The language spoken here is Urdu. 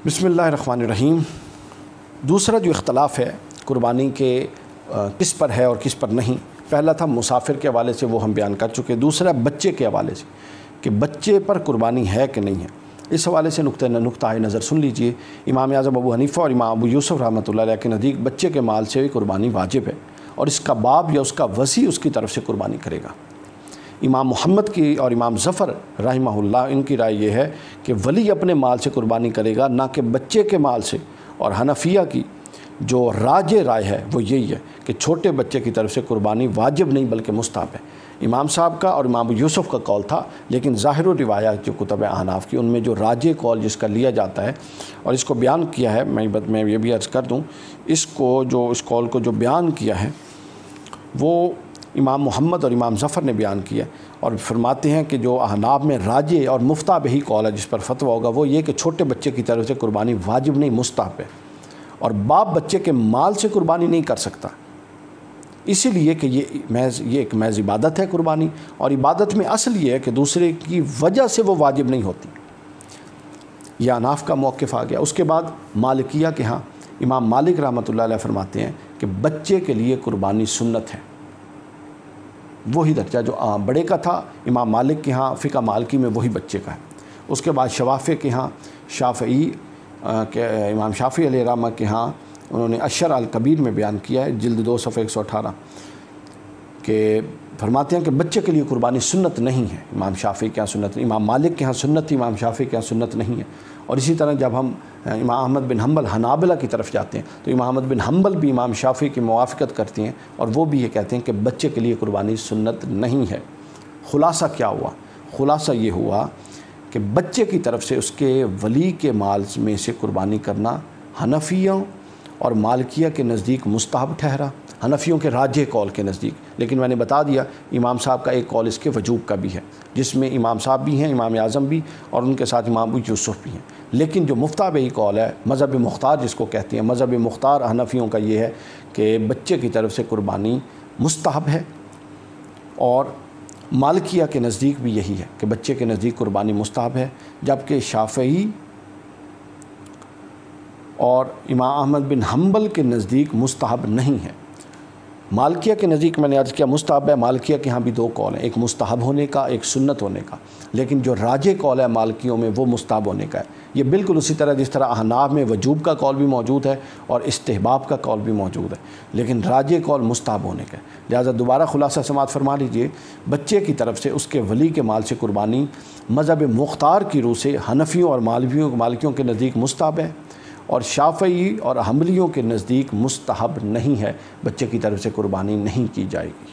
بسم اللہ الرحمن الرحیم۔ دوسرا جو اختلاف ہے قربانی کے کس پر ہے اور کس پر نہیں، پہلا تھا مسافر کے حوالے سے، وہ ہم بیان کر چکے۔ دوسرا بچے کے حوالے سے کہ بچے پر قربانی ہے کہ نہیں ہے، اس حوالے سے نقطہ نظر سن لیجئے۔ امام اعظم ابو حنیفہ اور امام ابو یوسف رحمۃ اللہ علیہ کے نزدیک بچے کے مال سے قربانی واجب ہے، اور اس کا باپ یا اس کا وصی اس کی طرف سے قربانی کرے گا۔ امام محمد کی اور امام ظفر رحمہ اللہ، ان کی رائے یہ ہے کہ ولی اپنے مال سے قربانی کرے گا، نہ کہ بچے کے مال سے۔ اور حنفیہ کی جو راجح رائے ہے وہ یہی ہے کہ چھوٹے بچے کی طرف سے قربانی واجب نہیں بلکہ مستحب ہے۔ امام صاحب کا اور امام یوسف کا قول تھا، لیکن ظاہر و روایات جو کتب احناف کی، ان میں جو راجح قول جس کا لیا جاتا ہے اور اس کو بیان کیا ہے، میں یہ بھی عرض کر دوں، اس قول کو جو بیان کیا ہے وہ امام محمد اور امام ظفر نے بیان کیا، اور فرماتے ہیں کہ جو احناف میں راجح اور مفتہ بہی قول ہے جس پر فتویٰ ہوگا وہ یہ کہ چھوٹے بچے کی طرف سے قربانی واجب نہیں مستحب ہے، اور باپ بچے کے مال سے قربانی نہیں کر سکتا، اسی لیے کہ یہ ایک محض عبادت ہے قربانی، اور عبادت میں اصل یہ ہے کہ دوسرے کی وجہ سے وہ واجب نہیں ہوتی۔ یہ احناف کا موقف آ گیا۔ اس کے بعد مالکیہ کے ہاں امام مالک رحمۃ اللہ علیہ فرماتے ہیں کہ بچے کے لیے قربانی سنت ہے، وہی درجہ جو بڑے کا تھا امام مالک کے ہاں فقہ مالکی میں وہی بچے کا ہے۔ اس کے بعد شوافع کے ہاں، شافعی کے امام شافعی علیہ رحمہ کے ہاں انہوں نے اشر الکبیر میں بیان کیا ہے، جلد 2 صفحہ 118، کہ فرماتے ہیں کہ بچے کے لیے قربانی سنت نہیں ہے۔ امام شافعی کے ہاں سنت نہیں، امام مالک کے ہاں سنت تھی، امام شافعی کے ہاں سنت نہیں ہے۔ اور اسی طرح جب ہم امام احمد بن حنبل حنابلہ کی طرف جاتے ہیں تو امام احمد بن حنبل بھی امام شافعی کی موافقت کرتے ہیں، اور وہ بھی یہ کہتے ہیں کہ بچے کے لیے قربانی سنت نہیں ہے۔ خلاصہ کیا ہوا؟ خلاصہ یہ ہوا کہ بچے کی طرف سے اس کے ولی کے مال میں سے قربانی کرنا حنفیوں اور مالکیہ کے نزدیک مستحب ٹھہرا، حنفیوں کے راجح قول کے نزدیک، لیکن میں نے بتا دیا امام صاحب کا ایک قول اس کے وجوب کا بھی ہے، جس میں امام صاحب بھی ہیں، امام اعظم بھی، اور ان کے ساتھ امام ابو یوسف بھی ہیں۔ لیکن جو مفتہ بہی قول ہے، مذہب مختار جس کو کہتے ہیں، مذہب مختار حنفیوں کا یہ ہے کہ بچے کی طرف سے قربانی مستحب ہے، اور مالکیہ کے نزدیک بھی یہی ہے کہ بچے کے نزدیک قربانی مستحب ہے، جبکہ شافعی اور امام احمد بن حنبل کے نزدیک مستحب نہیں ہے۔ مالکیہ کے نزدیک میں نے عرض کیا مستحب ہے، مالکیہ کے ہاں بھی 2 قول ہیں، ایک مستحب ہونے کا، ایک سنت ہونے کا، لیکن جو راجح قول ہے مالکیوں میں وہ مستحب ہونے کا ہے۔ یہ بالکل اسی طرح جس طرح احناف میں وجوب کا قول بھی موجود ہے اور استحباب کا قول بھی موجود ہے، لیکن راجح قول مستحب ہونے کا ہے۔ لہٰذا دوبارہ خلاصہ سماعت فرما لیجئے، بچے کی طرف سے اس کے ولی کے مال سے قربانی مذہب مختار کی روح سے حنفیوں اور مالکیوں کے نزدیک مستحب ہے، اور شافعی اور حنبلیوں کے نزدیک مستحب نہیں ہے، بچے کی طرف سے قربانی نہیں کی جائے گی۔